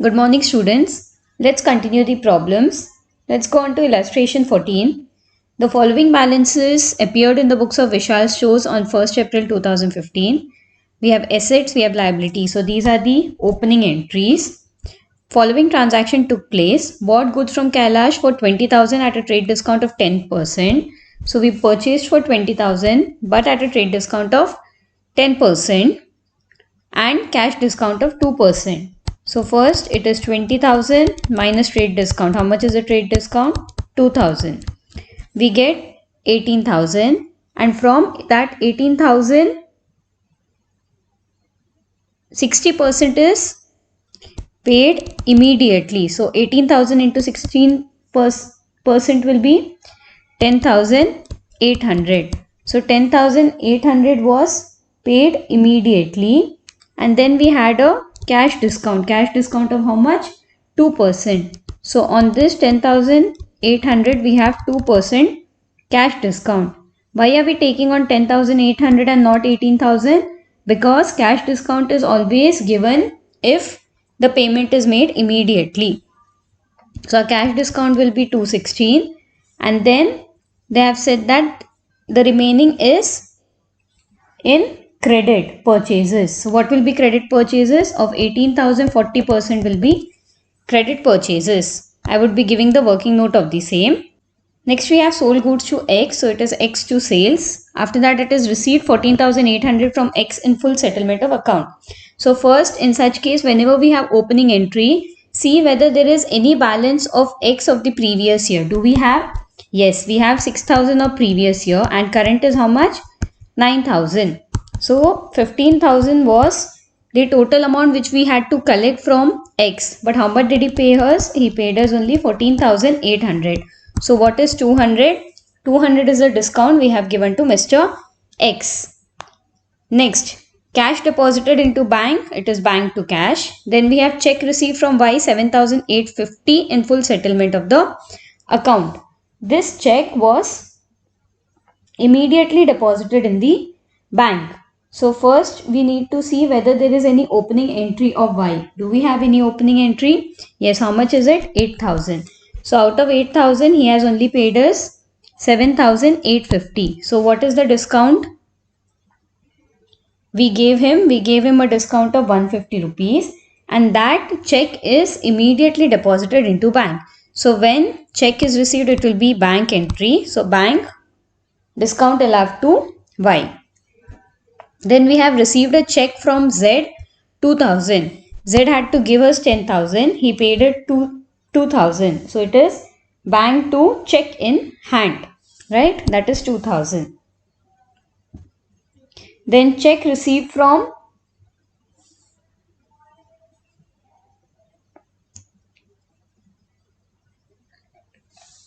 Good morning, students. Let's continue the problems. Let's go on to illustration 14. The following balances appeared in the books of Vishal Stores on 1st April 2015. We have assets, we have liabilities. So these are the opening entries. Following transaction took place. Bought goods from Kailash for 20,000 at a trade discount of 10%. So we purchased for 20,000 but at a trade discount of 10% and cash discount of 2%. So first it is 20,000 minus trade discount. How much is the trade discount? 2,000. We get 18,000, and from that 18,000, 60% is paid immediately. So 18,000 into 16% will be 10,800. So 10,800 was paid immediately, and then we had a cash discount of how much? 2%. So on this 10,800 we have 2% cash discount. Why are we taking on 10,800 and not 18,000? Because cash discount is always given if the payment is made immediately. So our cash discount will be 216, and then they have said that the remaining is in credit purchases. So what will be credit purchases? Of 18,000, 40% will be credit purchases. I would be giving the working note of the same. Next we have sold goods to X, so it is X to sales. After that it is received 14,800 from X in full settlement of account. So first, in such case, whenever we have opening entry, see whether there is any balance of X of the previous year. Do we have? Yes, we have 6,000 of previous year, and current is how much? 9,000. So 15,000 was the total amount which we had to collect from X. But how much did he pay us? He paid us only 14,800. So what is 200? 200 is a discount we have given to Mr. X. Next, cash deposited into bank. It is bank to cash. Then we have check received from Y, 7,850 in full settlement of the account. This check was immediately deposited in the bank. So first we need to see whether there is any opening entry of Y. Do we have any opening entry? Yes. How much is it? 8,000. So out of 8,000 he has only paid us 7,850. So what is the discount? We gave him a discount of 150 rupees, and that check is immediately deposited into bank. So when check is received, it will be bank entry. So bank discount allowed to Y. Then we have received a check from Z, 2,000. Z had to give us 10,000. He paid it to 2,000. So it is bank to check in hand, right? That is 2,000. Then check received from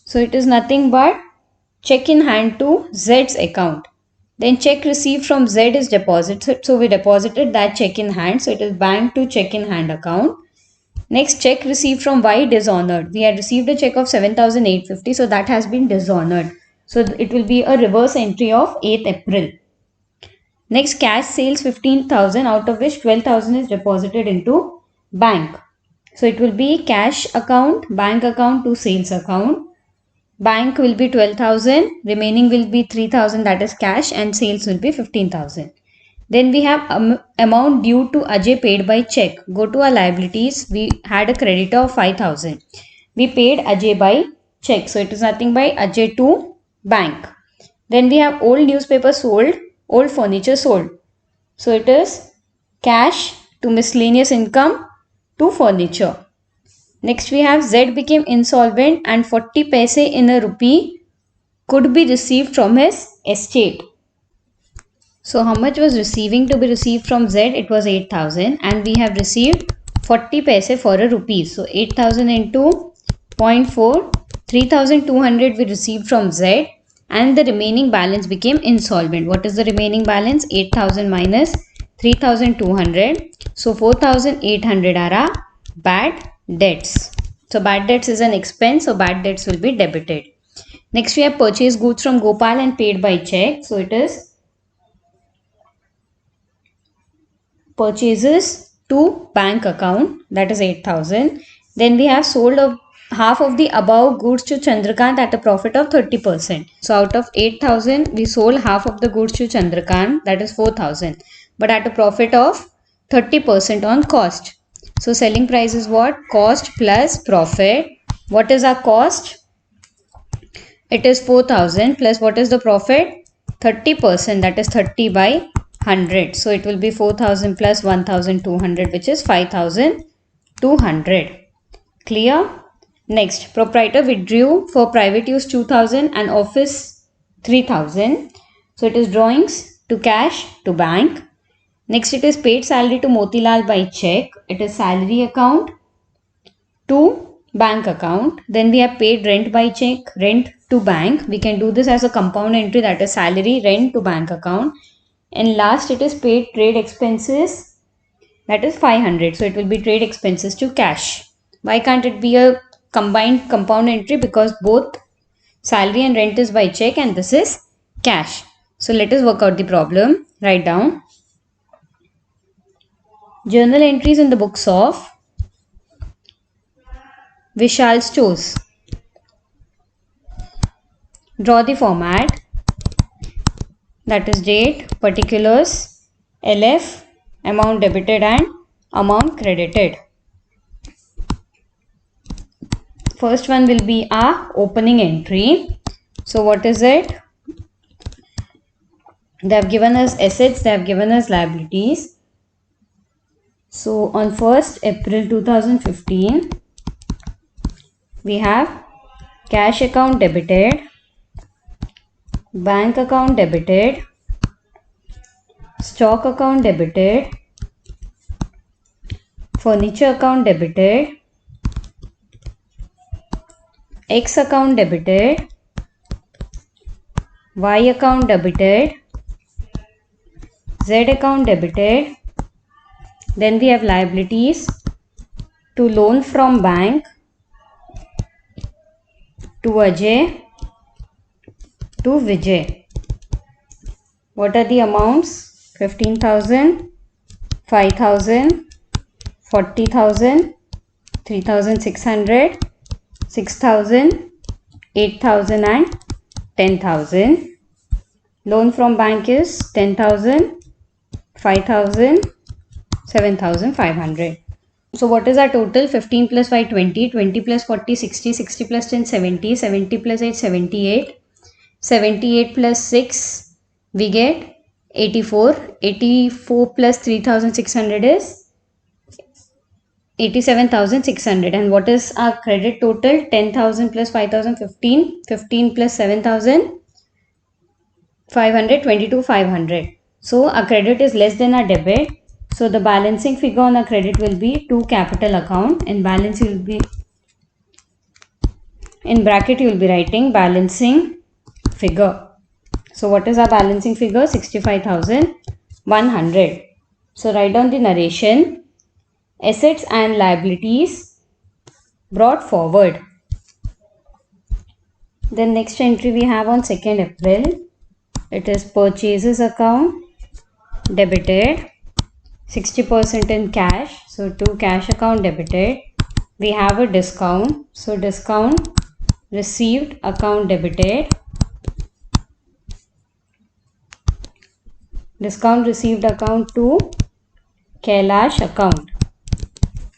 so it is nothing but check in hand to Z's account. Then check received from Z is deposited. So we deposited that check in hand. So it is bank to check in hand account. Next, check received from Y dishonored. We had received a check of 7,850. So that has been dishonored. So it will be a reverse entry of 8th April. Next, cash sales 15,000, out of which 12,000 is deposited into bank. So it will be cash account, bank account to sales account. Bank will be 12,000, remaining will be 3,000, that is cash, and sales will be 15,000. Then we have amount due to Ajay paid by check. Go to our liabilities. We had a creditor of 5,000. We paid Ajay by check. So it is nothing by Ajay to bank. Then we have old newspaper sold, old furniture sold. So it is cash to miscellaneous income to furniture. Next we have Z became insolvent and 40 paise in a rupee could be received from his estate. So how much was receiving to be received from Z? It was 8,000, and we have received 40 paise for a rupee. So 8,000 into 0.4, 3,200 we received from Z, and the remaining balance became insolvent. What is the remaining balance? 8,000 minus 3,200. So 4,800 are our bad debts. So bad debts is an expense, so bad debts will be debited. Next we have purchased goods from Gopal and paid by check. So it is purchases to bank account, that is 8,000. Then we have sold half of the above goods to Chandrakant at a profit of 30%. So out of 8,000, we sold half of the goods to Chandrakant, that is 4,000, but at a profit of 30% on cost. So selling price is what? Cost plus profit. What is our cost? It is 4,000 plus what is the profit? 30%, that is 30 by 100. So it will be 4,000 plus 1,200, which is 5,200. Clear? Next, proprietor withdrew for private use 2,000 and office 3,000. So it is drawings to cash to bank. Next, it is paid salary to Motilal by check. It is salary account to bank account. Then we have paid rent by check, rent to bank. We can do this as a compound entry, that is salary, rent to bank account. And last, it is paid trade expenses, that is 500. So it will be trade expenses to cash. Why can't it be a combined compound entry? Because both salary and rent is by check and this is cash. So let us work out the problem. Write down. Journal entries in the books of Vishal Stores. Draw the format, that is date, particulars, LF, amount debited and amount credited. First one will be our opening entry. So what is it? They have given us assets, they have given us liabilities. So on 1st April 2015, we have cash account debited, bank account debited, stock account debited, furniture account debited, X account debited, Y account debited, Z account debited. Then we have liabilities to loan from bank, to Ajay, to Vijay. What are the amounts? 15,000, 5,000, 40,000, 3,600, 6,000, 8,000 and 10,000. Loan from bank is 10,000, 5,000, 7,500. So what is our total? 15 plus 5, 20, 20 plus 40, 60, 60 plus 10, 70, 70 plus 8, 78, 78 plus 6, we get 84, 84 plus 3,600 is 87,600. And what is our credit total? 10,000 plus 5,000, 15, 15 plus 7,000, 500, 22,500. So our credit is less than our debit. So the balancing figure on our credit will be to capital account, and balance will be in bracket, you will be writing balancing figure. So what is our balancing figure? 65,100. So write down the narration. Assets and liabilities brought forward. Then next entry we have on 2nd April. It is purchases account debited, 60% in cash. So to cash account debited, we have a discount. So discount received account debited, discount received account to Kailash account.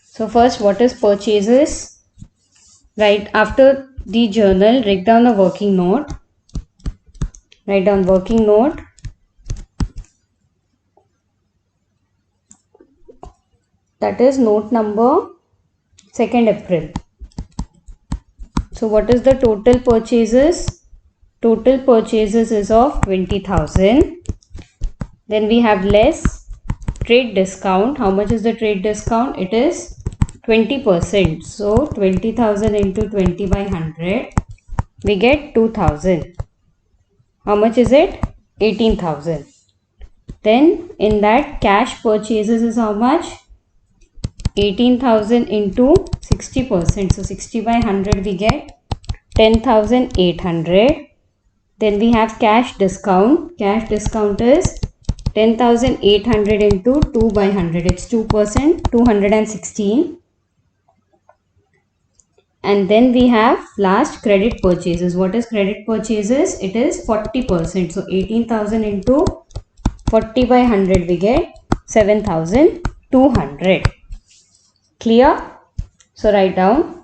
So first, what is purchases? Right after the journal, write down a working note. Write down working note. That is note number 2nd April. So what is the total purchases? Total purchases is of 20,000. Then we have less trade discount. How much is the trade discount? It is 20%. So 20,000 into 20 by 100, we get 2,000. How much is it? 18,000. Then in that, cash purchases is how much? 18,000 into 60%. So 60 by 100, we get 10,800. Then we have cash discount. Cash discount is 10,800 into 2 by 100. It's 2%, 216. And then we have last credit purchases. What is credit purchases? It is 40%. So 18,000 into 40 by 100, we get 7,200. Clear? So write down.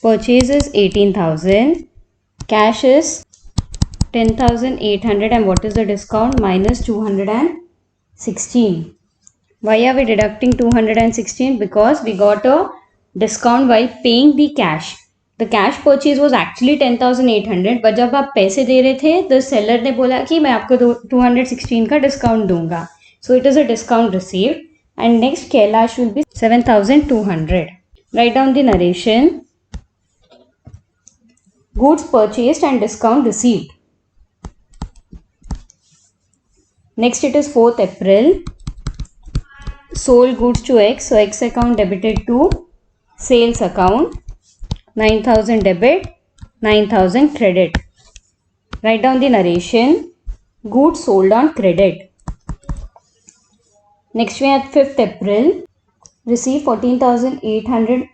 Purchase is 18,000. Cash is 10,800. And what is the discount? Minus 216. Why are we deducting 216? Because we got a discount while paying the cash. The cash purchase was actually 10,800, but जब आप पैसे दे रहे थे, the seller ने बोला कि मैं आपको 216 का discount दूंगा. So it is a discount received. And next Kailash will be 7,200. Write down the narration. Goods purchased and discount received. Next it is 4th April. Sold goods to X. So X account debited to sales account. 9,000 debit, 9,000 credit. Write down the narration. Goods sold on credit. Next we have 5th April. Receive 14,800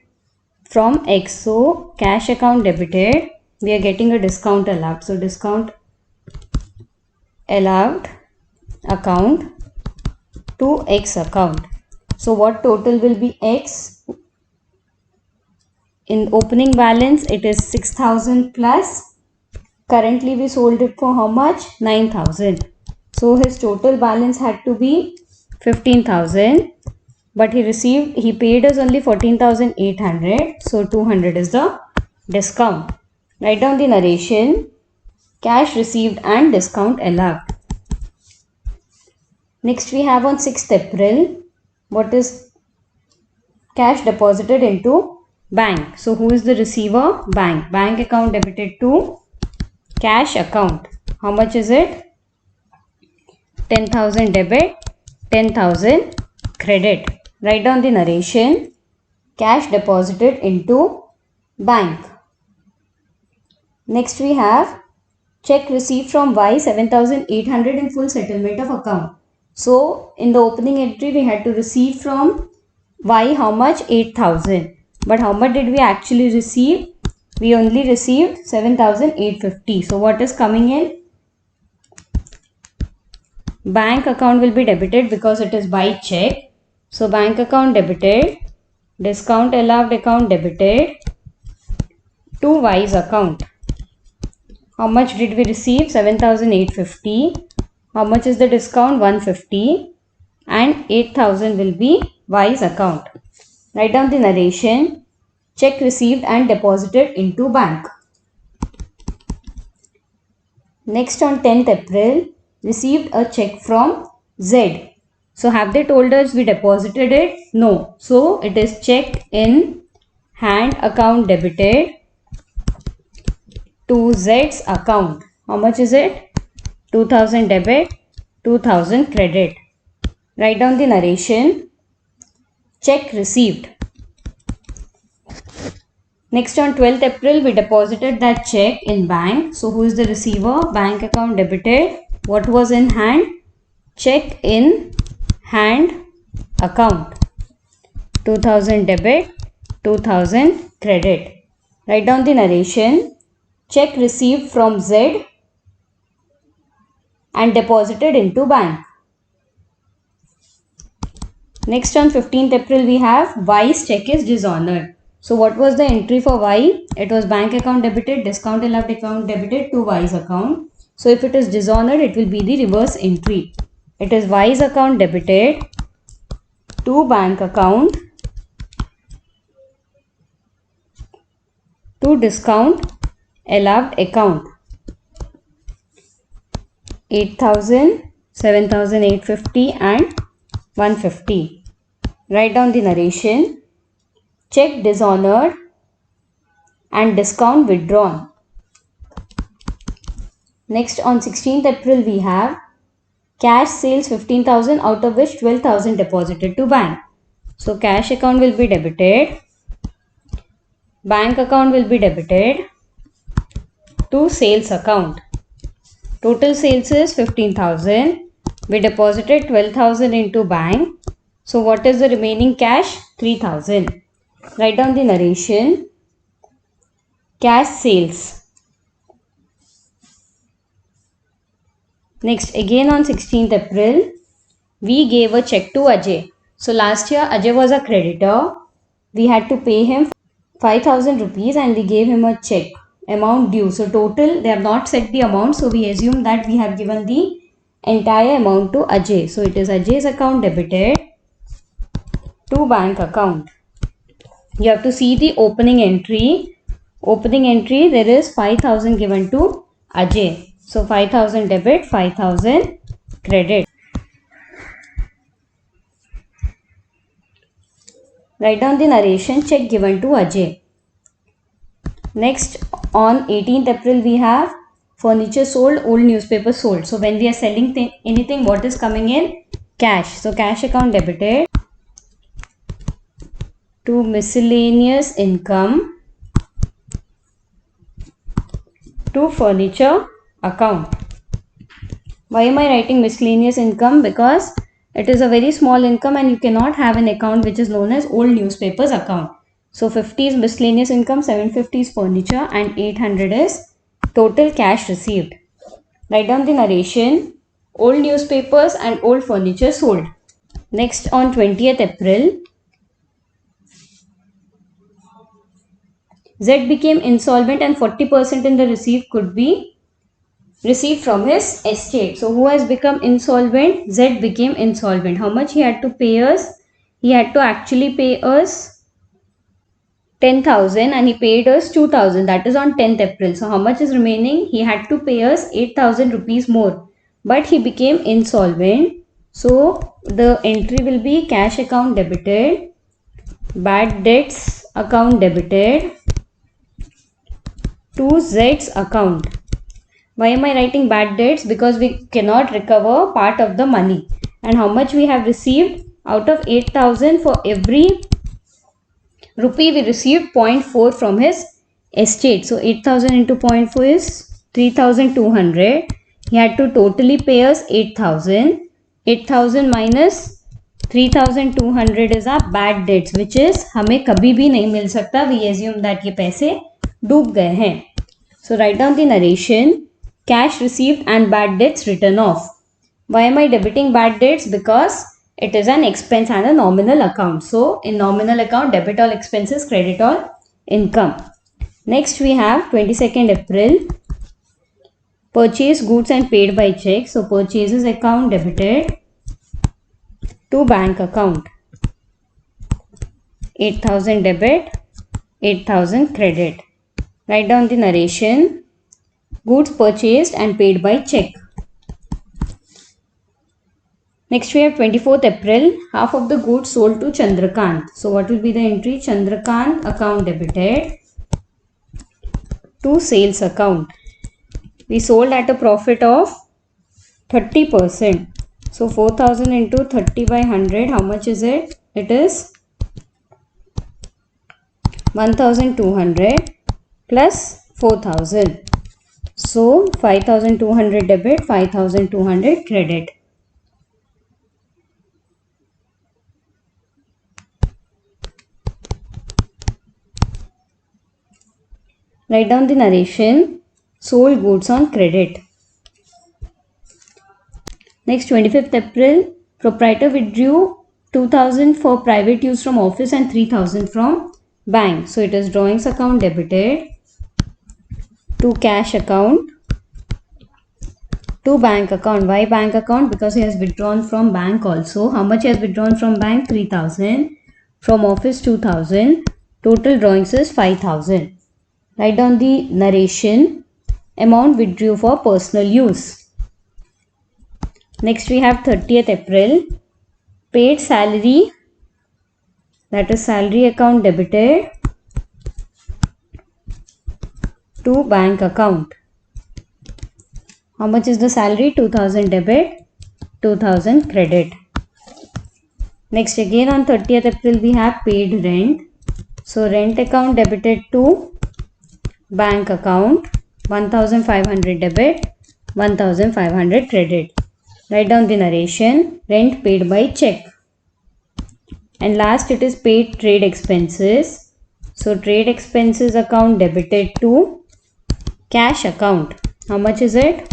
from X. So cash account debited. We are getting a discount allowed. So discount allowed account to X account. So what total will be X? In opening balance, it is 6,000 plus. Currently, we sold it for how much? 9,000. So his total balance had to be 15,000. But he paid us only 14,800. So 200 is the discount. Write down the narration. Cash received and discount allowed. Next we have on 6th April. What is cash deposited into bank? So who is the receiver? Bank. Bank account debited to cash account. How much is it? 10,000 debit, 10,000 credit. Write down the narration. Cash deposited into bank. Next we have check received from Y 7,800 in full settlement of account. So in the opening entry we had to receive from Y how much? 8,000. But how much did we actually receive? We only received 7,850. So what is coming in? Bank account will be debited because it is by check. So bank account debited, discount allowed account debited to Y's account. How much did we receive? 7,850. How much is the discount? 150. And 8,000 will be Y's account. Write down the narration. Check received and deposited into bank. Next on 10th April, received a check from Z. So have they told us we deposited it? No. So it is check in hand account debited to Z's account. How much is it? 2,000 debit, 2,000 credit. Write down the narration. Check received. Next on 12th April, we deposited that check in bank. So who is the receiver? Bank account debited. What was in hand? Check in hand account. 2,000 debit, 2,000 credit. Write down the narration. Check received from Z and deposited into bank. Next on 15th April, we have Y's check is dishonored. So what was the entry for Y? It was bank account debited, discount allowed account debited to Y's account. So if it is dishonored, it will be the reverse entry. It is Y's account debited to bank account to discount allowed account. 8,000, 7,850 and 150. Write down the narration. Check dishonored and discount withdrawn. Next on 16th April we have cash sales 15,000 out of which 12,000 deposited to bank. So cash account will be debited, bank account will be debited to sales account. Total sales is 15,000. We deposited 12,000 into bank. So what is the remaining cash? 3,000. Write down the narration. Cash sales. Next, again on 16th April, we gave a check to Ajay. So last year Ajay was a creditor. We had to pay him 5,000 rupees and we gave him a check amount due. So total, they have not set the amount. So we assume that we have given the entire amount to Ajay. So it is Ajay's account debited to bank account. You have to see the opening entry. Opening entry, there is 5,000 given to Ajay. So 5,000 debit, 5,000 credit. Write down the narration. Check given to Ajay. Next, on 18th April, we have furniture sold, old newspaper sold. So when we are selling anything, what is coming in? Cash. So cash account debited to miscellaneous income to furniture account. Why am I writing miscellaneous income? Because it is a very small income and you cannot have an account which is known as old newspapers account. So 50 is miscellaneous income, 750 is furniture and 800 is total cash received. Write down the narration. Old newspapers and old furniture sold. Next, on 20th April, Z became insolvent and 40% in the receipt could be received from his estate. So who has become insolvent? Z became insolvent. How much he had to pay us? He had to actually pay us 10,000 and he paid us 2,000. That is on 10th April. So how much is remaining? He had to pay us 8,000 rupees more. But he became insolvent. So the entry will be cash account debited, bad debts account debited to Z's account. Why am I writing bad debts? Because we cannot recover part of the money. And how much we have received? Out of 8,000, for every rupee we received 0.4 from his estate. So 8,000 into 0.4 is 3,200. He had to totally pay us 8,000. 8,000 minus 3,200 is our bad debts, which is हमें कभी भी नहीं मिल सकता. We assume that ये पैसे डूब गए हैं. So write down the narration. Cash received and bad debts written off. Why am I debiting bad debts? Because it is an expense and a nominal account. So in nominal account, debit all expenses, credit all income. Next we have 22nd April. Purchase goods and paid by check. So purchases account debited to bank account. 8,000 debit, 8,000 credit. Write down the narration. Goods purchased and paid by check. Next we have 24th April. Half of the goods sold to Chandrakant. So what will be the entry? Chandrakant account debited to sales account. We sold at a profit of 30%. So 4,000 into 30 by 100. How much is it? It is 1,200 plus 4,000. So 5,200 debit, 5,200 credit. Write down the narration. Sold goods on credit. Next, 25th April, proprietor withdrew 2,000 for private use from office and 3,000 from bank. So it is drawings account debited to cash account to bank account. Why bank account? Because he has withdrawn from bank also. How much he has withdrawn from bank? 3,000. From office 2,000. Total drawings is 5,000. Write down the narration. Amount withdrew for personal use. Next we have 30th April. Paid salary, that is salary account debited to bank account. How much is the salary? 2,000 debit, 2,000 credit. Next again on 30th April we have paid rent. So rent account debited to bank account. 1,500 debit, 1,500 credit. Write down the narration. Rent paid by check. And last it is paid trade expenses. So trade expenses account debited to cash account. How much is it?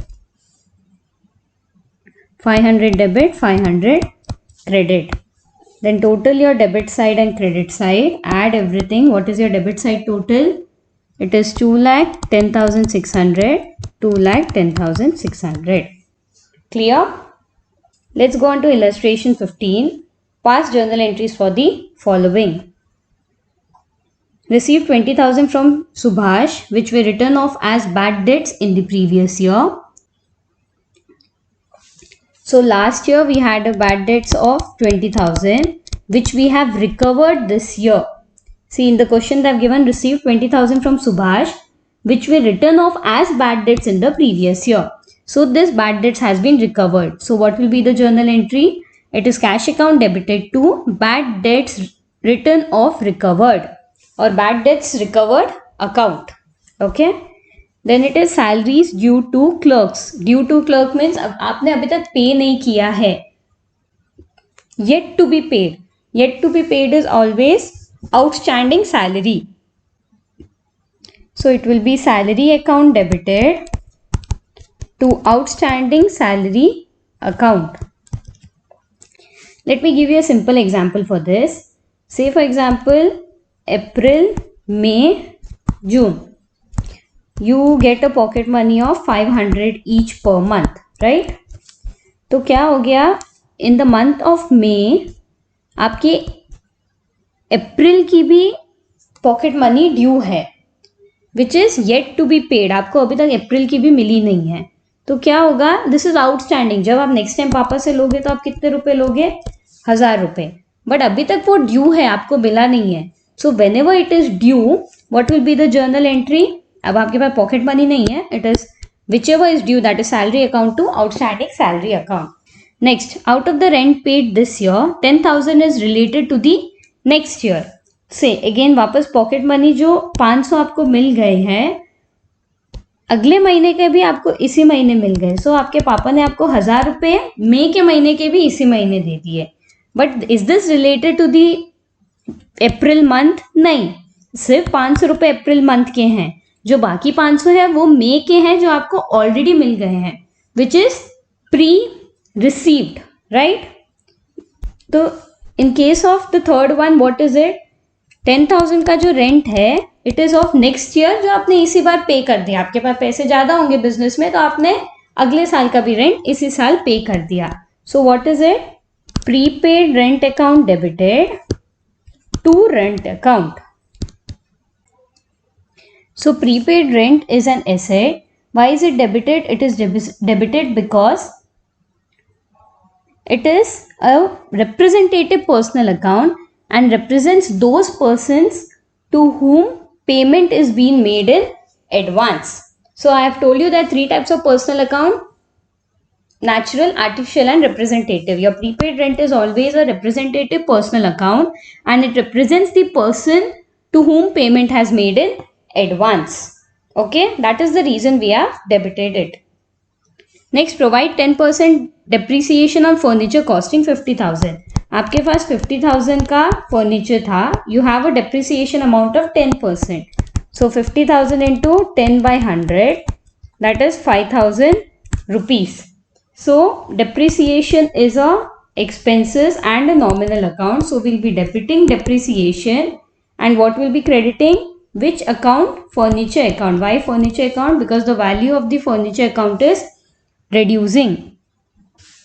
500 debit, 500 credit. Then total your debit side and credit side. Add everything. What is your debit side total? It is 2,10,600, 2,10,600. Clear? Let's go on to illustration 15. Past journal entries for the following. Received 20,000 from Subhash, which were written off as bad debts in the previous year. So last year we had a bad debts of 20,000, which we have recovered this year. See, in the question they have given received 20,000 from Subhash, which were written off as bad debts in the previous year. So this bad debts has been recovered. So what will be the journal entry? It is cash account debited to bad debts written off recovered or bad debts recovered account. Okay. Then it is salaries due to clerks. Due to clerk means आपने अभी तक पे नहीं किया है. Yet to be paid. Yet to be paid is always outstanding salary. So it will be salary account debited to outstanding salary account. Let me give you a simple example for this. Say for example, April, May, June. You get a pocket money of 500 each per month, right? तो क्या हो गया? In the month of May, आपके अप्रैल की भी pocket money due है, which is yet to be paid. आपको अभी तक अप्रैल की भी मिली नहीं है. तो क्या होगा? This is outstanding. जब आप नेक्स्ट टाइम पापा से लोगे तो आप कितने रुपए लोगे? 1,000 रुपए. बट अभी तक वो ड्यू है, आपको मिला नहीं है. So whenever it is due, what will be the journal entry? अब आपके पास पॉकेट मनी नहीं है. It is whichever is due, that is salary account to outstanding salary account. Next, out of the rent paid this year 10,000 is related to the next year. Say again वापस pocket money जो 500 आपको मिल गए हैं, अगले महीने के भी आपको इसी महीने मिल गए. सो आपके पापा ने आपको 1,000 रुपये मई के महीने के भी इसी महीने दे दिए. But is this related to the April month? नहीं, सिर्फ 500 रुपये अप्रैल मंथ के हैं. जो बाकी 500 है वो मई के हैं, जो आपको ऑलरेडी मिल गए हैं, which is pre received, right? तो in case of the third one, what is it? 10,000 का जो रेंट है, it is of next year, जो आपने इसी बार पे कर दिया. आपके पास पैसे ज्यादा होंगे बिजनेस में, तो आपने अगले साल का भी रेंट इसी साल पे कर दिया. So what is it? Prepaid rent account debited to rent account. So prepaid rent is an asset. Why is it debited? It is debited because it is a representative personal account and represents those persons to whom payment is being made in advance. So I have told you that 3 types of personal account: natural, artificial and representative. Your prepaid rent is always a representative personal account and it represents the person to whom payment has made in advance. Okay, that is the reason we have debited it. Next, provide 10% depreciation on furniture costing 50,000. आपके पास 50,000 का furniture था. You have a depreciation amount of 10%. So 50,000 into 10 by 100, that is 5,000 rupees. So depreciation is a expenses and a nominal account. So we'll be debiting depreciation, and what will be crediting? Which account? Furniture account. Why furniture account? Because the value of the furniture account is reducing.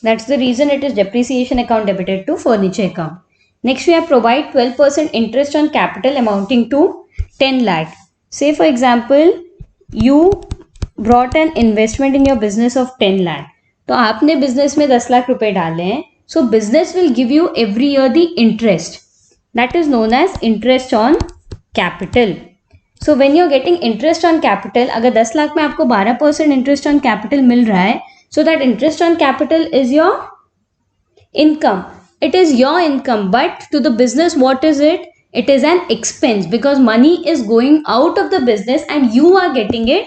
That's the reason it is depreciation account debited to furniture account. Next, we have provide 12% interest on capital amounting to 10 lakh. Say for example, you brought an investment in your business of 10 lakh. तो आपने business में 10 लाख रुपए डाले हैं. So business will give you every year the interest. That is known as interest on capital. So when you are getting interest on capital, अगर 10 लाख में आपको 12% interest on capital मिल रहा है, so that interest on capital is your income. It is your income, but to the business, what is it? It is an expense because money is going out of the business and you are getting it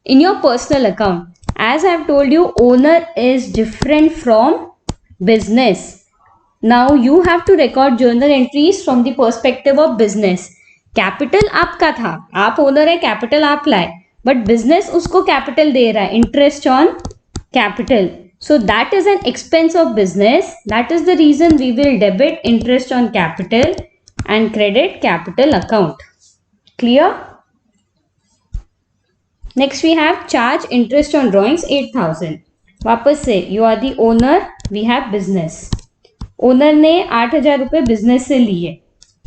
in your personal account. As I have told you, owner is different from business. Now you have to record journal entries from the perspective of business. Capital आपका था, आप owner है, capital आप लाए, but business उसको capital दे रहा है, interest on capital. So that is an expense of business. That is the reason we will debit interest on capital and credit capital account. Clear? Next we have charge interest on drawings 8,000. वापस से you are the owner, we have business. Owner ने 8,000 रुपये business से लिए.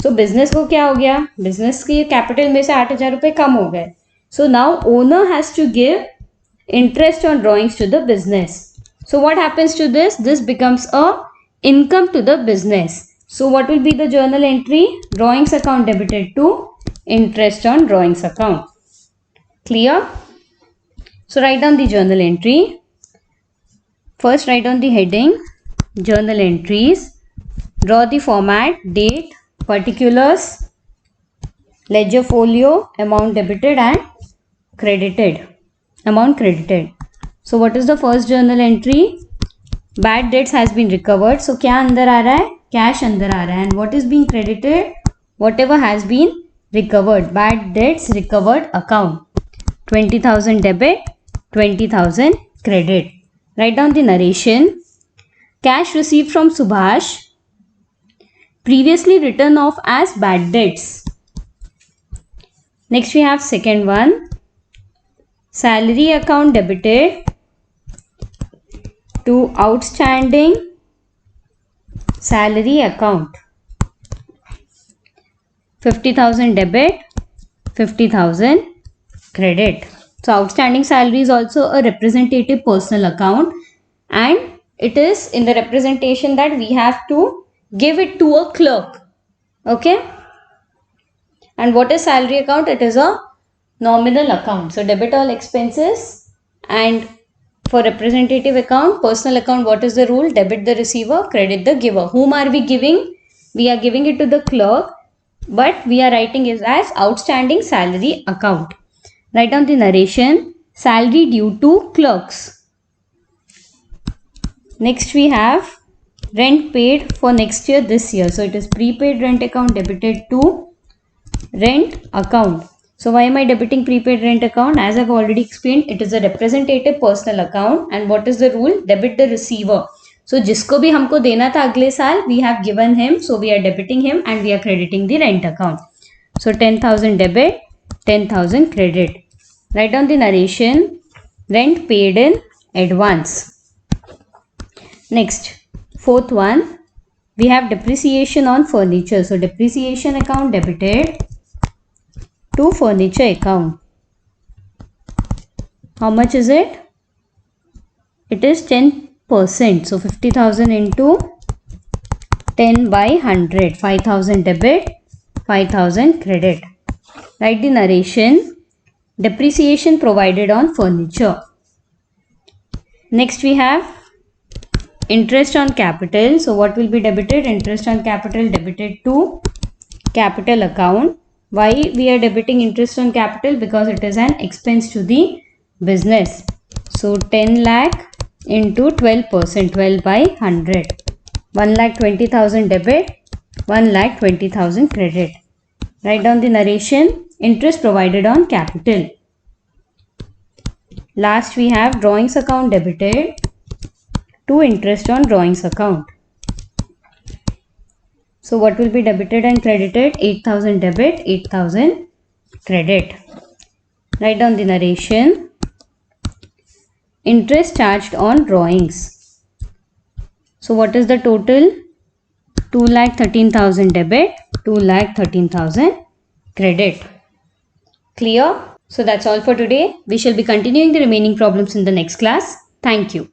सो business को क्या हो गया, बिजनेस की कैपिटल में से 8,000 रुपये कम हो गए. So now owner has to give interest on drawings to the business. So what happens to this? This becomes a income to the business. So what will be the journal entry? Drawings account debited to interest on drawings account. Clear? So write down the journal entry. First write down the heading, journal entries. Draw the format, date, particulars, ledger folio, amount debited and credited. Amount credited. So what is the first journal entry? Bad debts has been recovered. So क्या अंदर आ रहा है? Cash अंदर आ रहा है. And what is being credited? Whatever has been recovered. Bad debts recovered account. 20,000 debit, 20,000 credit. Write down the narration. Cash received from Subhash, previously written off as bad debts. Next we have second one. Salary account debited to outstanding salary account. 50,000 debit, 50,000 credit. So outstanding salary is also a representative personal account, and it is in the representation that we have to give it to a clerk. Okay. And what is salary account? It is a nominal account. So debit all expenses, and for representative account, personal account, what is the rule? Debit the receiver, credit the giver. Whom are we giving? We are giving it to the clerk, but we are writing it as outstanding salary account. Write down the narration. Salary due to clerks. Next we have rent paid for next year, this year. So it is prepaid rent account debited to rent account. So why am I debiting prepaid rent account? As I've already explained, it is a representative personal account, and what is the rule? Debit the receiver. So जिसको भी हमको देना था अगले साल, we have given him, so we are debiting him and we are crediting the rent account. So 10,000 debit, 10,000 credit. Write down the narration. Rent paid in advance. Next, fourth one, we have depreciation on furniture. So depreciation account debited to furniture account. How much is it? It is 10%. So 50,000 into 10 by 100. 5,000 debit, 5,000 credit. Write the narration. Depreciation provided on furniture. Next we have interest on capital. So what will be debited? Interest on capital debited to capital account. Why we are debiting interest on capital? Because it is an expense to the business. So 10 lakh into 12%, 12 by 100. 1,20,000 debit, 1,20,000 credit. Write down the narration. Interest provided on capital. Last we have drawings account debited to interest on drawings account. So what will be debited and credited? 8,000 debit, 8,000 credit. Write down the narration. Interest charged on drawings. So what is the total? 2,13,000 debit, 2,13,000 credit. Clear? So that's all for today. We shall be continuing the remaining problems in the next class. Thank you.